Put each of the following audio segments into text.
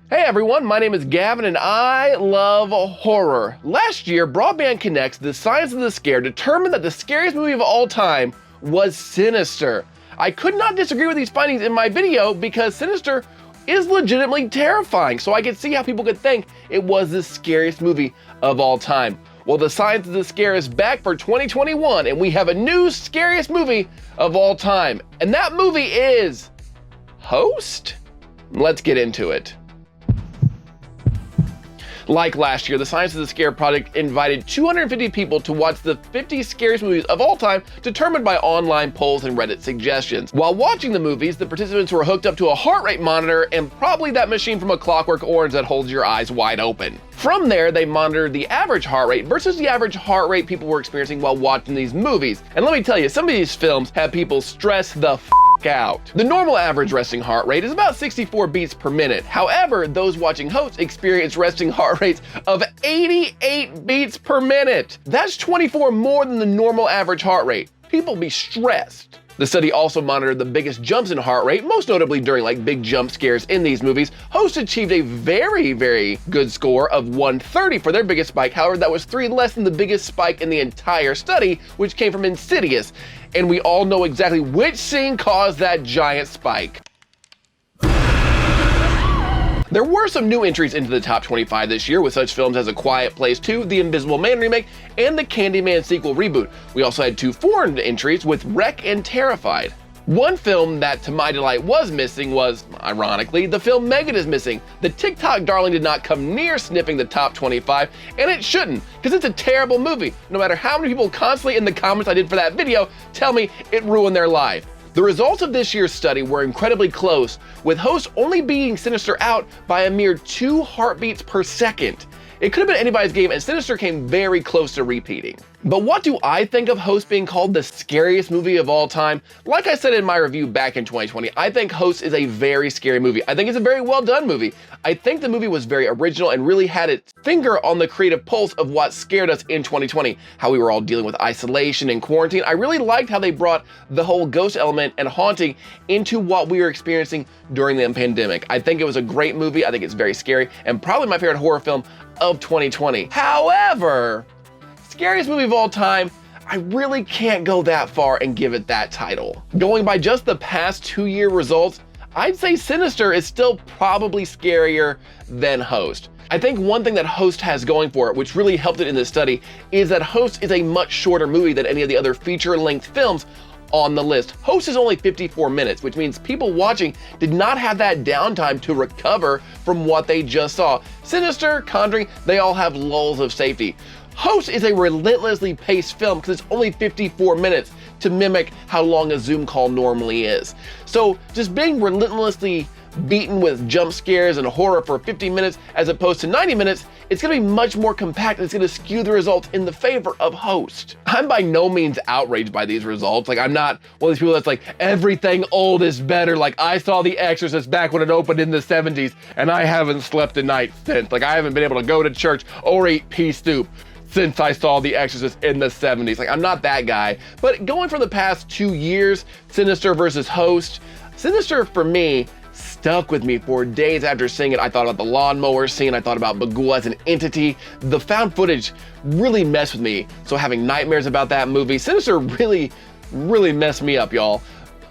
Hey everyone, my name is Gavin and I love horror. Last year, Broadband Connect's The Science of the Scare determined that the scariest movie of all time was Sinister. I could not disagree with these findings in my video because Sinister is legitimately terrifying, so I could see how people could think it was the scariest movie of all time. Well, The Science of the Scare is back for 2021 and we have a new scariest movie of all time. And that movie is Host? Let's get into it. Like last year, the Science of the Scare project invited 250 people to watch the 50 scariest movies of all time determined by online polls and Reddit suggestions. While watching the movies, the participants were hooked up to a heart rate monitor and probably that machine from A Clockwork Orange that holds your eyes wide open. From there, they monitored the average heart rate versus the average heart rate people were experiencing while watching these movies. And let me tell you, some of these films have people stress the out. The normal average resting heart rate is about 64 beats per minute. However, those watching Host experience resting heart rates of 88 beats per minute. That's 24 more than the normal average heart rate. People be stressed. The study also monitored the biggest jumps in heart rate, most notably during like big jump scares in these movies. Host achieved a very good score of 130 for their biggest spike. However, that was 3 less than the biggest spike in the entire study, which came from Insidious. And we all know exactly which scene caused that giant spike. There were some new entries into the top 25 this year with such films as A Quiet Place 2, The Invisible Man remake, and the Candyman sequel reboot. We also had 2 foreign entries with Wreck and Terrified. One film that, to my delight, was missing was, ironically, the film Megan is Missing. The TikTok darling did not come near sniffing the top 25, and it shouldn't, because it's a terrible movie. No matter how many people constantly in the comments I did for that video tell me it ruined their life. The results of this year's study were incredibly close, with Host only beating Sinister out by a mere 2 heartbeats per second. It could have been anybody's game, and Sinister came very close to repeating. But what do I think of Host being called the scariest movie of all time? Like I said in my review back in 2020, I think Host is a very scary movie. I think it's a very well done movie. I think the movie was very original and really had its finger on the creative pulse of what scared us in 2020, how we were all dealing with isolation and quarantine. I really liked how they brought the whole ghost element and haunting into what we were experiencing during the pandemic. I think it was a great movie. I think it's very scary and probably my favorite horror film of 2020. However, scariest movie of all time, I really can't go that far and give it that title. Going by just the past 2-year results, I'd say Sinister is still probably scarier than Host. I think one thing that Host has going for it, which really helped it in this study, is that Host is a much shorter movie than any of the other feature-length films on the list. Host is only 54 minutes, which means people watching did not have that downtime to recover from what they just saw. Sinister, Conjuring, they all have lulls of safety. Host is a relentlessly paced film because it's only 54 minutes to mimic how long a Zoom call normally is. So just being relentlessly beaten with jump scares and horror for 50 minutes as opposed to 90 minutes, it's gonna be much more compact and it's gonna skew the results in the favor of Host. I'm by no means outraged by these results. Like, I'm not one of these people that's like, everything old is better. Like, I saw The Exorcist back when it opened in the 70s and I haven't slept a night since. Like, I haven't been able to go to church or eat pea soup since I saw The Exorcist in the 70s. Like, I'm not that guy. But going from the past 2 years, Sinister versus Host, Sinister for me stuck with me for days after seeing it. I thought about the lawnmower scene, I thought about Bagul as an entity. The found footage really messed with me. So having nightmares about that movie, Sinister really messed me up, y'all.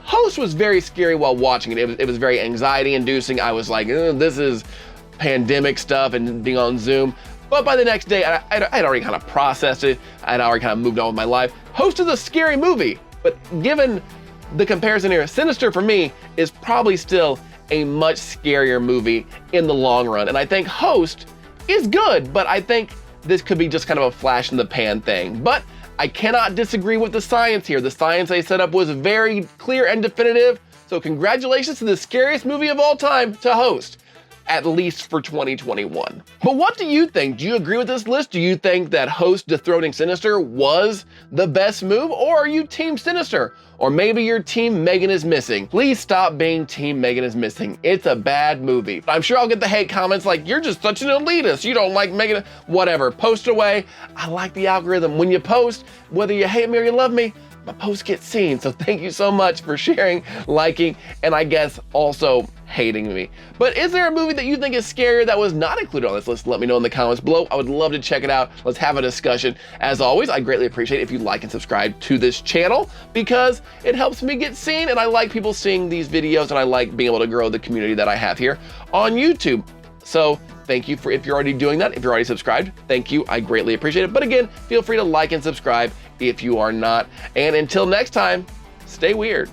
Host was very scary while watching it. It was very anxiety inducing. I was like, this is pandemic stuff and being on Zoom. But by the next day, I'd already kind of processed it. I'd already kind of moved on with my life. Host is a scary movie, but given the comparison here, Sinister for me is probably still a much scarier movie in the long run. And I think Host is good, but I think this could be just kind of a flash in the pan thing. But I cannot disagree with the science here. The science they set up was very clear and definitive. So congratulations to the scariest movie of all time, to Host, at least for 2021. But what do you think? Do you agree with this list? Do you think that Host dethroning Sinister was the best move, or are you Team Sinister? Or maybe you're Team Megan is Missing. Please stop being Team Megan is Missing. It's a bad movie. I'm sure I'll get the hate comments like, you're just such an elitist. You don't like Megan. Whatever, post away. I like the algorithm. When you post, whether you hate me or you love me, my posts get seen. So thank you so much for sharing, liking, and I guess also hating me. But is there a movie that you think is scarier that was not included on this list? Let me know in the comments below. I would love to check it out. Let's have a discussion. As always, I greatly appreciate it if you like and subscribe to this channel because it helps me get seen, and I like people seeing these videos, and I like being able to grow the community that I have here on YouTube. So thank you for, if you're already doing that, if you're already subscribed, thank you, I greatly appreciate it. But again, feel free to like and subscribe if you are not. And until next time, stay weird.